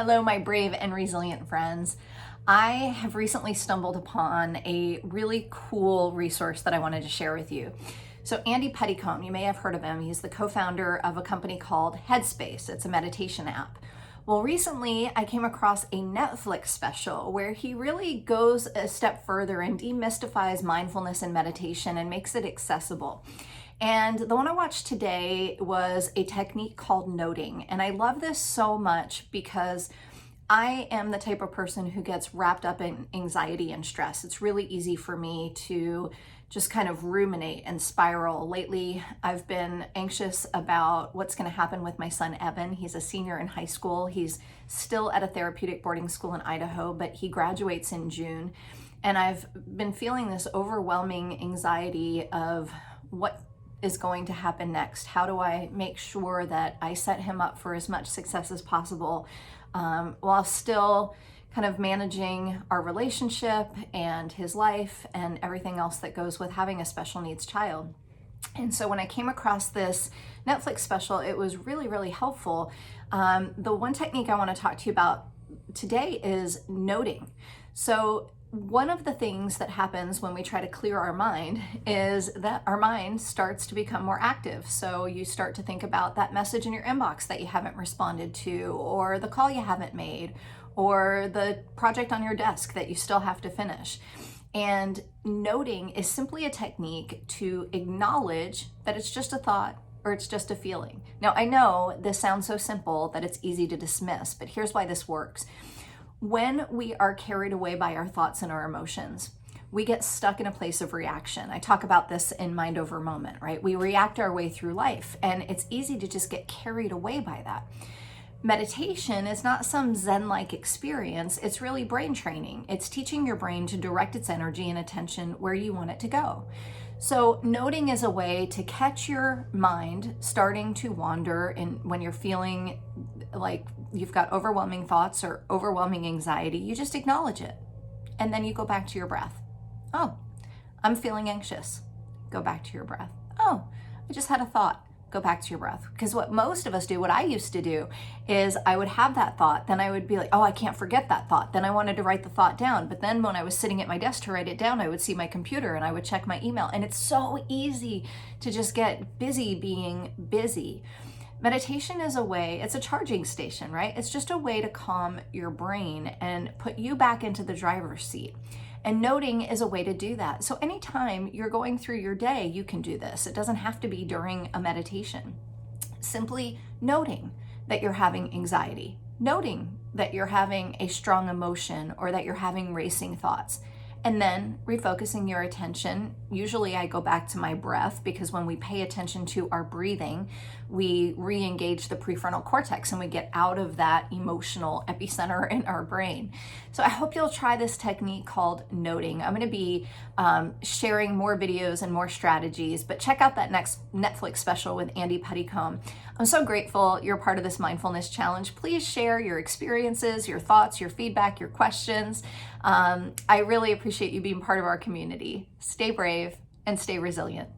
Hello, my brave and resilient friends. I have recently stumbled upon a really cool resource that I wanted to share with you. So Andy Pettycombe, you may have heard of him. He's the co-founder of a company called Headspace. It's a meditation app. Well, recently I came across a Netflix special where he really goes a step further and demystifies mindfulness and meditation and makes it accessible. And the one I watched today was a technique called noting. And I love this so much because I am the type of person who gets wrapped up in anxiety and stress. It's really easy for me to just kind of ruminate and spiral. Lately, I've been anxious about what's going to happen with my son, Evan. He's a senior in high school. He's still at a therapeutic boarding school in Idaho, but he graduates in June. And I've been feeling this overwhelming anxiety of what is going to happen next. How do I make sure that I set him up for as much success as possible while still kind of managing our relationship and his life and everything else that goes with having a special needs child. And so when I came across this Netflix special, it was really, really helpful. The one technique I want to talk to you about today is noting. So one of the things that happens when we try to clear our mind is that our mind starts to become more active. So you start to think about that message in your inbox that you haven't responded to, or the call you haven't made, or the project on your desk that you still have to finish. And noting is simply a technique to acknowledge that it's just a thought or it's just a feeling. Now, I know this sounds so simple that it's easy to dismiss, but here's why this works. When we are carried away by our thoughts and our emotions, we get stuck in a place of reaction. I talk about this in Mind Over Moment, right? We react our way through life, and it's easy to just get carried away by that. Meditation is not some Zen-like experience. It's really brain training. It's teaching your brain to direct its energy and attention where you want it to go. So noting is a way to catch your mind starting to wander, and when you're feeling like you've got overwhelming thoughts or overwhelming anxiety, you just acknowledge it. And then you go back to your breath. Oh, I'm feeling anxious. Go back to your breath. Oh, I just had a thought. Go back to your breath. Because what most of us do, what I used to do, is I would have that thought, then I would be like, oh, I can't forget that thought. Then I wanted to write the thought down. But then when I was sitting at my desk to write it down, I would see my computer and I would check my email. And it's so easy to just get busy being busy. Meditation is a way, it's a charging station, right? It's just a way to calm your brain and put you back into the driver's seat. And noting is a way to do that. So anytime you're going through your day, you can do this. It doesn't have to be during a meditation. Simply noting that you're having anxiety, noting that you're having a strong emotion or that you're having racing thoughts. And then refocusing your attention. Usually I go back to my breath, because when we pay attention to our breathing, we re-engage the prefrontal cortex and we get out of that emotional epicenter in our brain. So I hope you'll try this technique called noting. I'm going to be sharing more videos and more strategies, but check out that next Netflix special with Andy Pettycombe. I'm so grateful you're part of this mindfulness challenge. Please share your experiences, your thoughts, your feedback, your questions. I really appreciate you being part of our community. Stay brave and stay resilient.